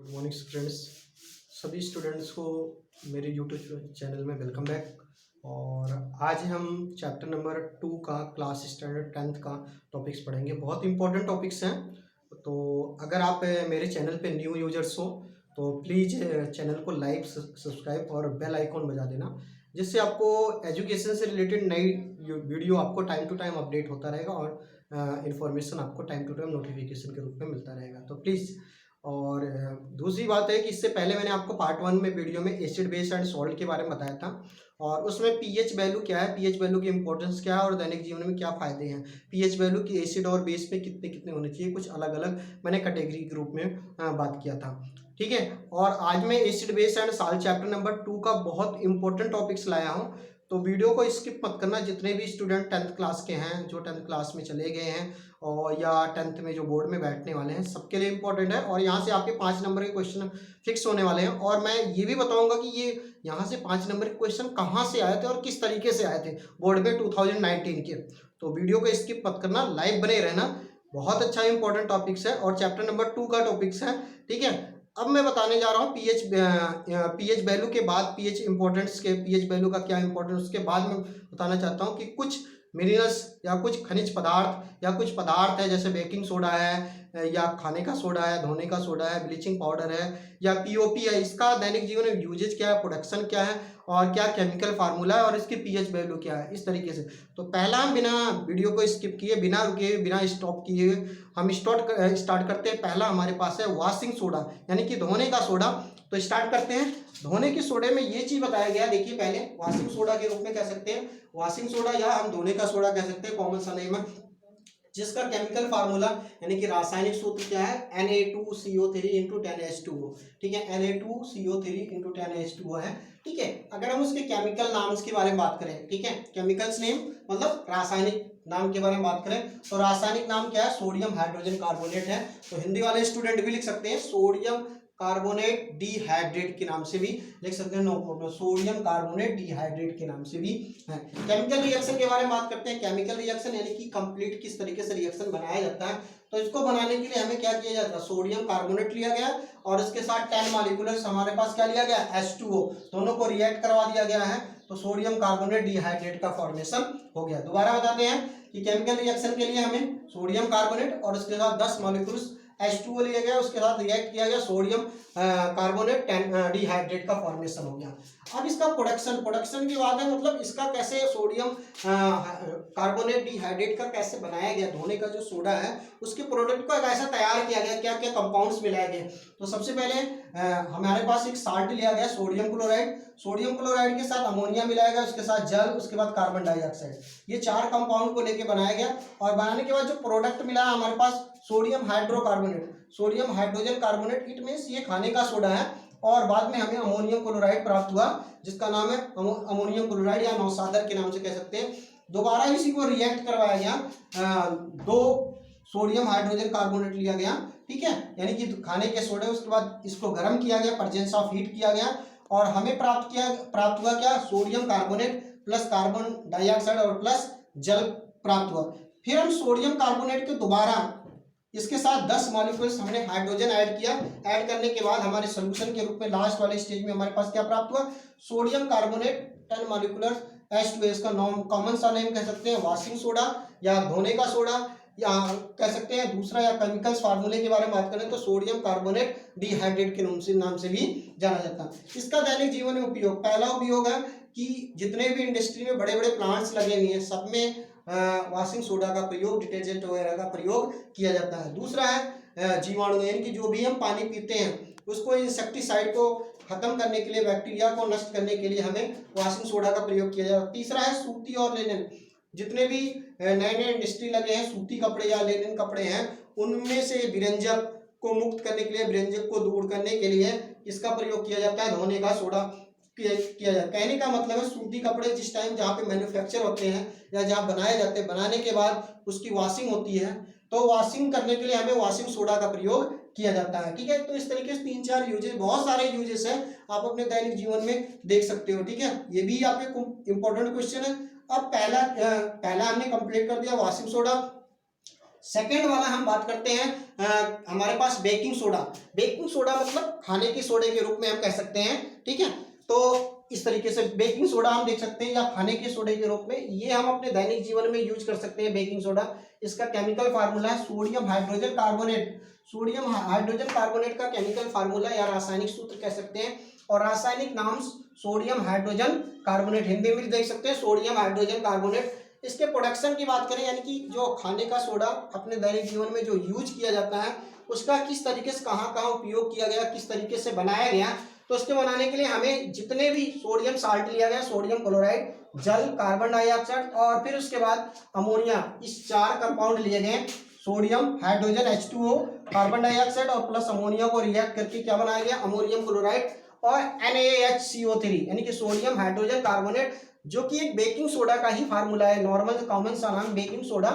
Good morning students. सभी students को मेरे यूट्यूब चैनल में वेलकम बैक। और आज हम चैप्टर नंबर 2 का क्लास स्टैंडर्ड 10th का टॉपिक्स पढ़ेंगे। बहुत इंपॉर्टेंट टॉपिक्स हैं। तो अगर आप मेरे चैनल पे न्यू यूजर्स हो तो प्लीज़ चैनल को लाइक सब्सक्राइब और बेल आइकॉन बजा देना, जिससे आपको एजुकेशन से रिलेटेड नई वीडियो आपको टाइम टू टाइम अपडेट होता रहेगा और इन्फॉर्मेशन आपको टाइम टू टाइम नोटिफिकेशन के रूप में मिलता रहेगा। तो प्लीज़। और दूसरी बात है कि इससे पहले मैंने आपको पार्ट 1 में वीडियो में एसिड बेस एंड सॉल्ट के बारे में बताया था, और उसमें पीएच वैल्यू क्या है, पीएच वैल्यू की इंपॉर्टेंस क्या है और दैनिक जीवन में क्या फायदे हैं, पीएच वैल्यू की एसिड और बेस में कितने कितने होने चाहिए, कुछ अलग अलग मैंने कैटेगरी के रूप में बात किया था। ठीक है। और आज मैं acid base and salt chapter number 2 का बहुत इंपॉर्टेंट टॉपिक्स लाया हूँ। तो वीडियो को स्किप मत करना। जितने भी स्टूडेंट 10th क्लास के हैं, जो 10th क्लास में चले गए हैं और या 10th में जो बोर्ड में बैठने वाले हैं, सबके लिए इंपॉर्टेंट है। और यहाँ से आपके 5 नंबर के क्वेश्चन फिक्स होने वाले हैं। और मैं ये भी बताऊंगा कि ये यहाँ से 5 नंबर के क्वेश्चन कहाँ से आए थे और किस तरीके से आए थे बोर्ड में 2019 के। तो वीडियो को स्किप मत करना, लाइव बने रहना। बहुत अच्छा इंपॉर्टेंट टॉपिक्स है और चैप्टर नंबर 2 का टॉपिक्स है। ठीक है। अब मैं बताने जा रहा हूँ पीएच वैल्यू के बाद पीएच इंपॉर्टेंस के, पीएच वैल्यू का क्या इंपॉर्टेंस, उसके बाद मैं बताना चाहता हूँ कि कुछ मिनरल्स या कुछ खनिज पदार्थ या कुछ पदार्थ है, जैसे बेकिंग सोडा है या खाने का सोडा है, धोने का सोडा है, ब्लीचिंग पाउडर है या पीओपी है, इसका दैनिक जीवन में यूजेज क्या है, प्रोडक्शन क्या है और क्या केमिकल फार्मूला है और इसकी पीएच वैल्यू क्या है, इस तरीके से। तो पहला हम बिना वीडियो को स्किप किए, बिना रुके, बिना स्टॉप किए हम स्टार्ट करते हैं। पहला हमारे पास है वॉशिंग सोडा, यानी कि धोने का सोडा। तो स्टार्ट करते हैं। धोने के सोडे में ये चीज बताया गया, देखिए पहले वॉशिंग सोडा के रूप में कह सकते हैं, वॉशिंग सोडा या हम धोने का सोडा कह सकते हैं, कॉमन सा नेम है, जिसका केमिकल फार्मूला यानी कि रासायनिक सूत्र क्या है, Na2CO3 इंटू 10H2O। ठीक है, Na2CO3 इंटू 10H2O है। ठीक है। अगर हम उसके केमिकल नाम्स के बारे में बात करें, ठीक है, केमिकल्स नेम मतलब रासायनिक नाम के बारे में बात करें, तो रासायनिक नाम क्या है, सोडियम हाइड्रोजन कार्बोनेट है। तो हिंदी वाले स्टूडेंट भी लिख सकते हैं सोडियम कार्बोनेट डिहाइड्रेट के नाम से भी लिख सकते हैं, no problem, sodium carbonate dihydrate के नाम से भी है। केमिकल रिएक्शन के बारे में बात करते हैं। केमिकल रिएक्शन यानी कि कंप्लीट किस तरीके से रिएक्शन बनाया जाता है। तो इसको बनाने के लिए हमें क्या किया जाता है, सोडियम कार्बोनेट लिया गया और इसके साथ 10 मॉलिक्यूलर्स हमारे पास क्या लिया गया, H2O, दोनों को रिएक्ट करवा दिया गया है। तो सोडियम कार्बोनेट डिहाइड्रेट का फॉर्मेशन हो गया। दोबारा बताते हैं कि केमिकल रिएक्शन के लिए हमें सोडियम कार्बोनेट और उसके साथ 10 मॉलिक्यूल्स H2O लिया गया, उसके साथ रिएक्ट किया गया, सोडियम कार्बोनेट डिहाइड्रेट का फॉर्मेशन हो गया। अब इसका प्रोडक्शन की बात है, मतलब इसका कैसे सोडियम कार्बोनेट डिहाइड्रेट का कैसे बनाया गया, धोने का जो सोडा है उसके प्रोडक्ट को कैसे तैयार किया गया, क्या क्या कंपाउंड्स मिलाए गए। तो सबसे पहले हमारे पास एक साल्ट लिया गया, सोडियम क्लोराइड। सोडियम क्लोराइड के साथ अमोनिया मिलाया गया, उसके साथ जल, उसके बाद कार्बन डाइऑक्साइड। ये 4 कंपाउंड को लेकर बनाया गया। और बनाने के बाद जो प्रोडक्ट मिला हमारे पास sodium hydrocarbonate, sodium hydrogen carbonate, it means ये खाने का सोडा है। और बाद में हमें अमोनियम क्लोराइड प्राप्त हुआ, जिसका नाम है अमोनियम क्लोराइड या नौसादर के नाम से कह सकते हैं। दोबारा इसी को रिएक्ट करवाया गया, 2 सोडियम हाइड्रोजन कार्बोनेट लिया गया, ठीक है, यानी कि खाने के सोडे। उसके बाद इसको गर्म किया गया, प्रेजेंस ऑफ हीट किया गया और हमें प्राप्त हुआ क्या, sodium carbonate plus carbon dioxide और प्लस जल प्राप्त हुआ। फिर हम सोडियम कार्बोनेट के दोबारा इसके साथ 10 मॉलिक्यूल्स हमने हाइड्रोजन ऐड किया। ऐड करने के बाद हमारे सोल्यूशन के रूप में लास्ट वाले स्टेज में हमारे पास क्या प्राप्त हुआ, सोडियम कार्बोनेट 10 मॉलिक्यूलर H2O। इसका नाम कॉमन सा नेम कह सकते हैं वॉशिंग सोडा या धोने का सोडा, या कह सकते हैं दूसरा, या केमिकल्स फार्मूले के बारे में बात करें तो सोडियम कार्बोनेट डिहाइड्रेट के नाम से भी जाना जाता है। इसका दैनिक जीवन में उपयोग, पहला उपयोग है कि जितने भी इंडस्ट्री में बड़े बड़े प्लांट्स लगे हुए हैं सब में वॉशिंग सोडा का प्रयोग, डिटर्जेंट वगैरह का प्रयोग किया जाता है। दूसरा है जीवाणु, यानी कि जो भी हम पानी पीते हैं उसको इंसेक्टिसाइड को खत्म करने के लिए, बैक्टीरिया को नष्ट करने के लिए हमें वॉशिंग सोडा का प्रयोग किया जाता है। तीसरा है सूती और लिनन, जितने भी नए नए इंडस्ट्री लगे हैं, सूती कपड़े या लिनन कपड़े हैं, उनमें से विरंजक को मुक्त करने के लिए, विरंजक को दूर करने के लिए इसका प्रयोग किया जाता है, धोने का सोडा किया जाए। कहने का मतलब है सूती कपड़े जिस टाइम जहाँ पे मैन्युफैक्चर होते हैं या जहाँ बनाए जाते हैं, बनाने के बाद उसकी वॉशिंग होती है, तो वॉशिंग करने के लिए हमें वॉशिंग सोडा का प्रयोग किया जाता है। ठीक है। तो इस तरीके से 3-4 यूजेस, बहुत सारे यूजेस हैं, आप अपने दैनिक जीवन में देख सकते हो। ठीक है, ये भी आपके इंपॉर्टेंट क्वेश्चन है। अब पहला हमने कंप्लीट कर दिया वॉशिंग सोडा। सेकेंड वाला हम बात करते हैं हमारे पास बेकिंग सोडा। बेकिंग सोडा मतलब खाने के सोडे के रूप में हम कह सकते हैं, ठीक है। तो इस तरीके से बेकिंग सोडा हम देख सकते हैं या खाने के सोडे के रूप में, ये हम अपने दैनिक जीवन में यूज कर सकते हैं बेकिंग सोडा। इसका केमिकल फार्मूला है sodium hydrogen carbonate. Sodium hydrogen carbonate का केमिकल फार्मूला या रासायनिक सूत्र कह सकते हैं, और रासायनिक नाम सोडियम हाइड्रोजन कार्बोनेट, हिंदी में देख सकते हैं सोडियम हाइड्रोजन कार्बोनेट। इसके प्रोडक्शन की बात करें, यानी कि जो खाने का सोडा अपने दैनिक जीवन में जो यूज किया जाता है उसका किस तरीके से कहाँ कहाँ उपयोग किया गया, किस तरीके से बनाया गया, तो उसके बनाने के लिए हमें जितने भी सोडियम साल्ट लिया गया, सोडियम क्लोराइड, जल, कार्बन डाइऑक्साइड और फिर उसके बाद अमोनिया, इस 4 कंपाउंड लिए गए। Sodium hydrogen H2O, carbon dioxide और प्लस अमोनिया को रिएक्ट करके क्या बनाया गया, अमोनियम क्लोराइड और NaHCO3 यानी कि सोडियम हाइड्रोजन कार्बोनेट, जो कि एक बेकिंग सोडा का ही फार्मूला है, नॉर्मल कॉमन सा नाम बेकिंग सोडा,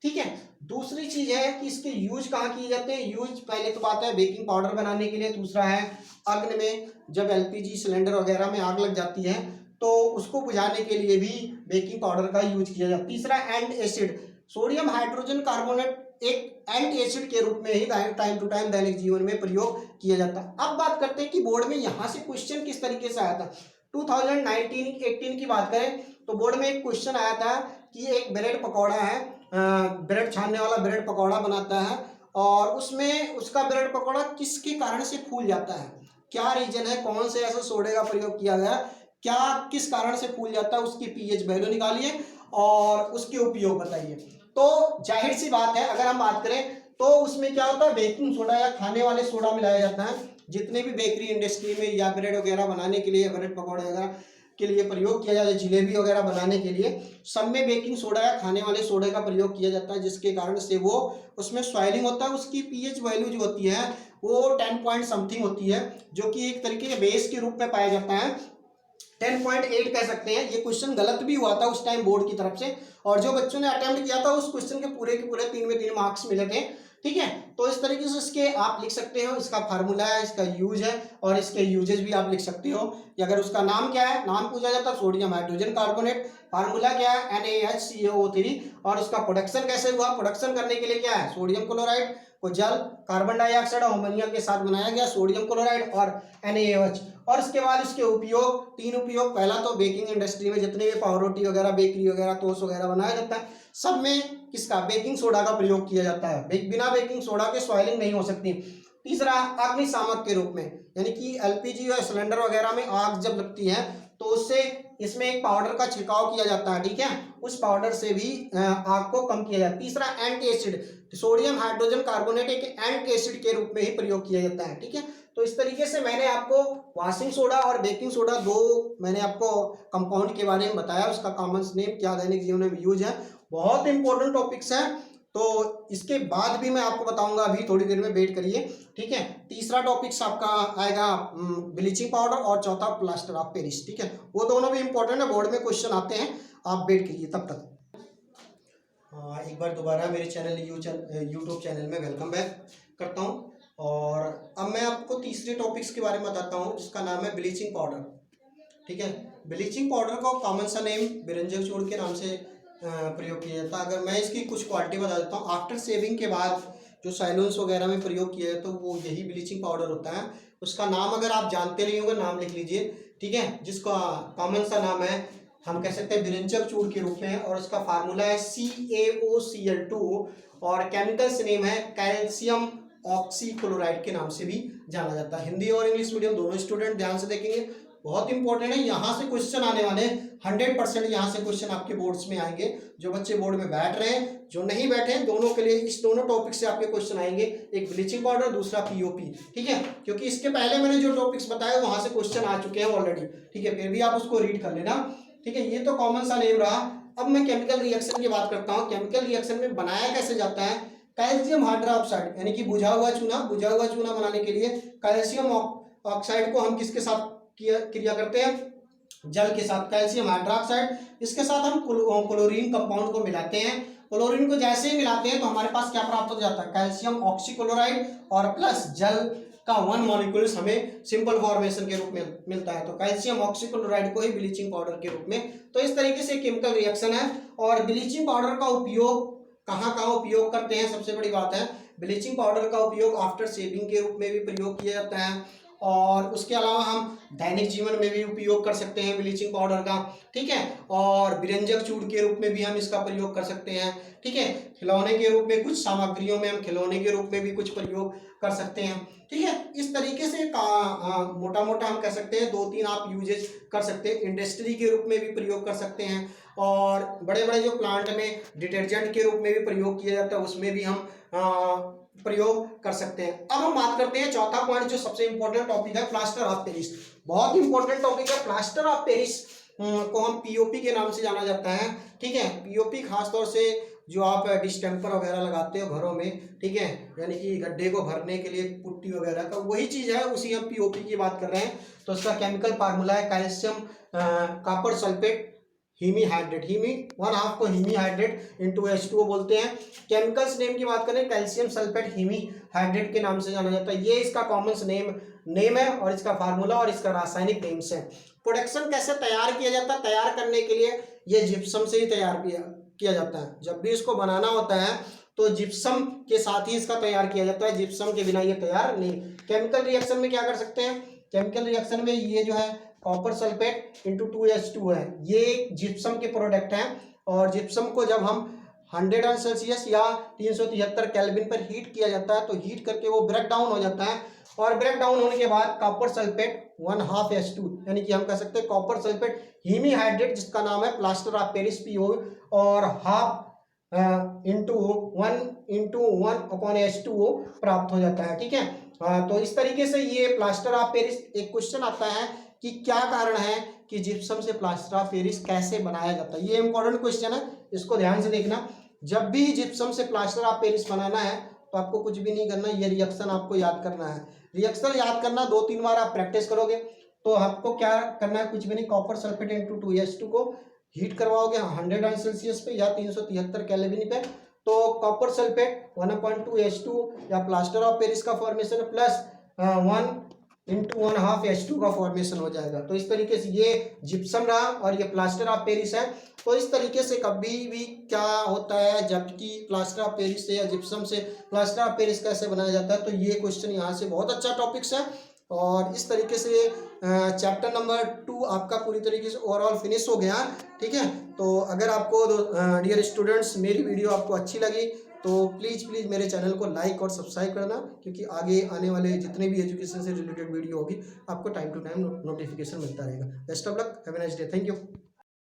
ठीक है। दूसरी चीज है कि इसके यूज कहाँ किए जाते हैं। यूज पहले तो बात है बेकिंग पाउडर बनाने के लिए, दूसरा है अग्नि में, जब LPG सिलेंडर वगैरह में आग लग जाती है तो उसको बुझाने के लिए भी बेकिंग पाउडर का यूज किया जाता है। तीसरा and acid, sodium hydrogen carbonate एक एंट एसिड के रूप में ही टाइम टू टाइम दैनिक जीवन में प्रयोग किया जाता है। अब बात करते हैं कि बोर्ड में यहाँ से क्वेश्चन किस तरीके से आया था। 2019-18 की बात करें तो बोर्ड में एक क्वेश्चन आया था कि एक ब्रेड पकौड़ा है, ब्रेड छानने वाला ब्रेड पकौड़ा बनाता है और उसमें उसका ब्रेड पकौड़ा किसके कारण से फूल जाता है, क्या रीजन है, कौन से ऐसे सोडे का प्रयोग किया गया, क्या किस कारण से फूल जाता है, उसकी पीएच वैल्यू निकालिए और उसके उपयोग बताइए। तो जाहिर सी बात है, अगर हम बात करें तो उसमें क्या होता है, बेकिंग सोडा या खाने वाले सोडा मिलाया जाता है। जितने भी बेकरी इंडस्ट्री में या ब्रेड वगैरह बनाने के लिए, ब्रेड पकौड़े वगैरह के लिए प्रयोग किया जाता है, जिलेबी वगैरह बनाने के लिए, सब में बेकिंग सोडा या खाने वाले सोडे का प्रयोग किया जाता है, जिसके कारण से वो उसमें स्वेलिंग होता है। उसकी पीएच वैल्यू जो होती है वो 10 पॉइंट समथिंग होती है, जो कि एक तरीके के बेस के रूप में पाया जाता है। 10.8 कह सकते हैं। ये क्वेश्चन गलत भी हुआ था उस टाइम बोर्ड की तरफ से, और जो बच्चों ने अटेम्प्ट किया था उस क्वेश्चन के पूरे 3 में 3 मार्क्स मिले थे, ठीक है। तो इस तरीके से इसके आप लिख सकते हो, इसका फार्मूला है, इसका यूज है और इसके यूजेस भी आप लिख सकते हो कि अगर उसका नाम क्या है, नाम पूछा जाता है सोडियम हाइड्रोजन कार्बोनेट, फार्मूला क्या है NaHCO3 और उसका प्रोडक्शन कैसे हुआ, प्रोडक्शन करने के लिए क्या है, सोडियम क्लोराइड को जल, कार्बन डाइऑक्साइड और अमोनिया के साथ बनाया गया, सोडियम क्लोराइड और NaOH। और इसके बाद इसके उपयोग, 3 उपयोग, पहला तो बेकिंग इंडस्ट्री में जितने भी पाव रोटी वगैरह, बेकरी वगैरह, टोस्ट वगैरह बनाया जाता है, सब में किसका, बेकिंग सोडा का प्रयोग किया जाता है। बिना बेकिंग सोडा के स्वेलिंग नहीं हो सकती। तीसरा अग्निशामक के रूप में, यानी कि LPG या सिलेंडर वगैरह में आग जब लगती है तो उससे इसमें एक पाउडर का छिड़काव किया जाता है, ठीक है, उस पाउडर से भी आग को कम किया जाता है। तीसरा anti acid, sodium hydrogen carbonate एक एंटी एसिड के रूप में ही प्रयोग किया जाता है, ठीक है। तो इस तरीके से मैंने आपको वॉशिंग सोडा और बेकिंग सोडा, दो मैंने आपको कंपाउंड के बारे में बताया, उसका कॉमन नेम क्या दैनिक जीवन में यूज है। बहुत इंपॉर्टेंट टॉपिक्स हैं, तो इसके बाद भी मैं आपको बताऊंगा, अभी थोड़ी देर में वेट करिए, ठीक है। तीसरा टॉपिक्स आपका आएगा ब्लीचिंग पाउडर और चौथा प्लास्टर ऑफ पेरिस, ठीक है। वो दोनों भी इंपॉर्टेंट है, बोर्ड में क्वेश्चन आते हैं, आप वेट करिए तब तक। एक बार दोबारा मेरे चैनल यूट्यूब चैनल में वेलकम बैक करता हूँ। और अब मैं आपको तीसरे टॉपिक्स के बारे में बताता हूँ, जिसका नाम है ब्लीचिंग पाउडर, ठीक है। ब्लीचिंग पाउडर का कॉमन सा नेम बिरंजक चूर्ण के नाम से प्रयोग किया जाता है। अगर मैं इसकी कुछ क्वालिटी बता देता हूँ, आफ्टर सेविंग के बाद जो सैलून्स वगैरह में प्रयोग किया है तो वो यही ब्लीचिंग पाउडर होता है। उसका नाम अगर आप जानते नहीं होंगे, नाम लिख लीजिए, ठीक है, जिसका कॉमन सा नाम है, हम कह सकते हैं बिरंजक चूर्ण के रूप में, और उसका फार्मूला है CaOCl2 और केमिकल नेम है कैल्शियम ऑक्सीक्लोराइड के नाम से भी जाना जाता है। हिंदी और इंग्लिश मीडियम दोनों स्टूडेंट ध्यान से देखेंगे, बहुत इंपॉर्टेंट है। यहाँ से क्वेश्चन आने वाले 100% यहाँ से क्वेश्चन आपके बोर्ड्स में आएंगे। जो बच्चे बोर्ड में बैठ रहे हैं, जो नहीं बैठे हैं, दोनों के लिए इस दोनों टॉपिक से आपके क्वेश्चन आएंगे, एक ब्लीचिंग पाउडर, दूसरा POP, ठीक है। क्योंकि इसके पहले मैंने जो टॉपिक्स बताए वहां से क्वेश्चन आ चुके हैं ऑलरेडी, ठीक है, फिर भी आप उसको रीड कर लेना, ठीक है। ये तो कॉमन सा नेम रहा। अब मैं केमिकल रिएक्शन की बात करता हूँ। केमिकल रिएक्शन में बनाया कैसे जाता है, कैल्शियम हाइड्रोक्साइड यानी कि बुझा हुआ चूना बनाने के लिए कैल्शियम ऑक्साइड को हम किसके साथ क्रिया करते हैं, जल के साथ, कैल्शियम हाइड्रोक्साइड, इसके साथ हम क्लोरीन कंपाउंड को मिलाते हैं। क्लोरीन को जैसे ही मिलाते हैं तो हमारे पास क्या प्राप्त हो जाता है, कैल्शियम ऑक्सीक्लोराइड और प्लस जल का 1 मॉलिक्यूल्स हमें सिंपल फॉर्मेशन के रूप में मिलता है। तो कैल्शियम ऑक्सीक्लोराइड को ही ब्लीचिंग पाउडर के रूप में, तो इस तरीके से केमिकल रिएक्शन है। और ब्लीचिंग पाउडर का उपयोग कहाँ कहाँ उपयोग करते हैं, सबसे बड़ी बात है ब्लीचिंग पाउडर का उपयोग आफ्टर शेविंग के रूप में भी प्रयोग किया जाता है, और उसके अलावा हम दैनिक जीवन में भी उपयोग कर सकते हैं ब्लीचिंग पाउडर का, ठीक है। और व्यंजक चूर्ण के रूप में भी हम इसका प्रयोग कर सकते हैं, ठीक है। खिलौने के रूप में कुछ सामग्रियों में हम खिलौने के रूप में भी कुछ प्रयोग कर सकते हैं, ठीक है। इस तरीके से मोटा मोटा हम कह सकते हैं 2-3 आप यूजेज कर सकते हैं। इंडस्ट्री के रूप में भी प्रयोग कर सकते हैं, और बड़े बड़े जो प्लांट में डिटर्जेंट के रूप में भी प्रयोग किया जाता है, उसमें भी हम प्रयोग कर सकते हैं। अब हम बात करते हैं चौथा पॉइंट, जो सबसे इंपॉर्टेंट टॉपिक है, प्लास्टर ऑफ पेरिस। बहुत इंपॉर्टेंट टॉपिक है प्लास्टर ऑफ पेरिस, को हम पीओपी के नाम से जाना जाता है, ठीक है। पीओपी खासतौर से जो आप डिस्टेम्पर वगैरह लगाते हो घरों में, ठीक है, यानी कि गड्ढे को भरने के लिए पुट्टी वगैरह का वही चीज है, उसी हम पीओपी की बात कर रहे हैं। तो इसका केमिकल फार्मूला है कैल्शियम कॉपर सल्फेट हीमी हाइड्रेट, हीमी 1/2 को हीमी हाइड्रेट इंटू H2O बोलते हैं। केमिकल्स नेम की बात करें, कैल्शियम सल्फेट हीमी हाइड्रेट के नाम से जाना जाता है। ये इसका कॉमन नेम है, और इसका फार्मूला और इसका रासायनिक नेम्स है। प्रोडक्शन कैसे तैयार किया जाता है, तैयार करने के लिए ये जिप्सम से ही तैयार किया जाता है। जब भी इसको बनाना होता है तो जिप्सम के साथ ही इसका तैयार किया जाता है, जिप्सम के बिना ये तैयार नहीं। केमिकल रिएक्शन में क्या कर सकते हैं, केमिकल रिएक्शन में ये जो है कॉपर सल्फेट इंटू 2H2 है, ये जिप्सम के प्रोडक्ट हैं। और जिप्सम को जब हम 100 सेल्सियस या 373 केल्विन पर हीट किया जाता है, तो हीट करके वो ब्रेक डाउन हो जाता है, और ब्रेक डाउन होने के बाद कॉपर सल्फेट 1/2 H2, यानी कि हम कह सकते हैं कॉपर सल्फेट हीमी हाइड्रेट, जिसका नाम है प्लास्टर ऑफ पेरिस PO, और 1/2 इंटू 1/H2O प्राप्त हो जाता है, ठीक है। तो इस तरीके से ये प्लास्टर ऑफ पेरिस। एक क्वेश्चन आता है कि क्या कारण है कि जिप्सम से प्लास्टर ऑफ पेरिस कैसे बनाया जाता है, ये इंपॉर्टेंट क्वेश्चन है, इसको ध्यान से देखना। जब भी जिप्सम से प्लास्टर ऑफ पेरिस बनाना है तो आपको कुछ भी नहीं करना, ये रिएक्शन आपको याद करना है। रिएक्शन याद करना 2-3 बार आप प्रैक्टिस करोगे तो आपको क्या करना है, कुछ भी नहीं, कॉपर सल्फेट इंटू 2H2 को हीट करवाओगे 100 सेल्सियस पे या 373 केल्विन पे, तो कॉपर सल्फेट 1/2H2 या प्लास्टर ऑफ पेरिस का फॉर्मेशन प्लस 1/1/2 का फॉर्मेशन हो जाएगा। तो इस तरीके से ये जिप्सम रहा और ये प्लास्टर ऑफ पेरिस है। तो इस तरीके से कभी भी क्या होता है, जबकि प्लास्टर ऑफ पेरिस से या जिप्सम से प्लास्टर ऑफ पेरिस कैसे बनाया जाता है, तो ये क्वेश्चन यहाँ से बहुत अच्छा टॉपिक्स है। और इस तरीके से चैप्टर नंबर 2 आपका पूरी तरीके से ओवरऑल फिनिश हो गया, ठीक है। तो अगर आपको डियर स्टूडेंट्स मेरी वीडियो आपको अच्छी लगी तो प्लीज़ मेरे चैनल को लाइक और सब्सक्राइब करना, क्योंकि आगे आने वाले जितने भी एजुकेशन से रिलेटेड वीडियो होगी आपको टाइम टू टाइम नोटिफिकेशन मिलता रहेगा। Best of luck, have a nice day, thank you.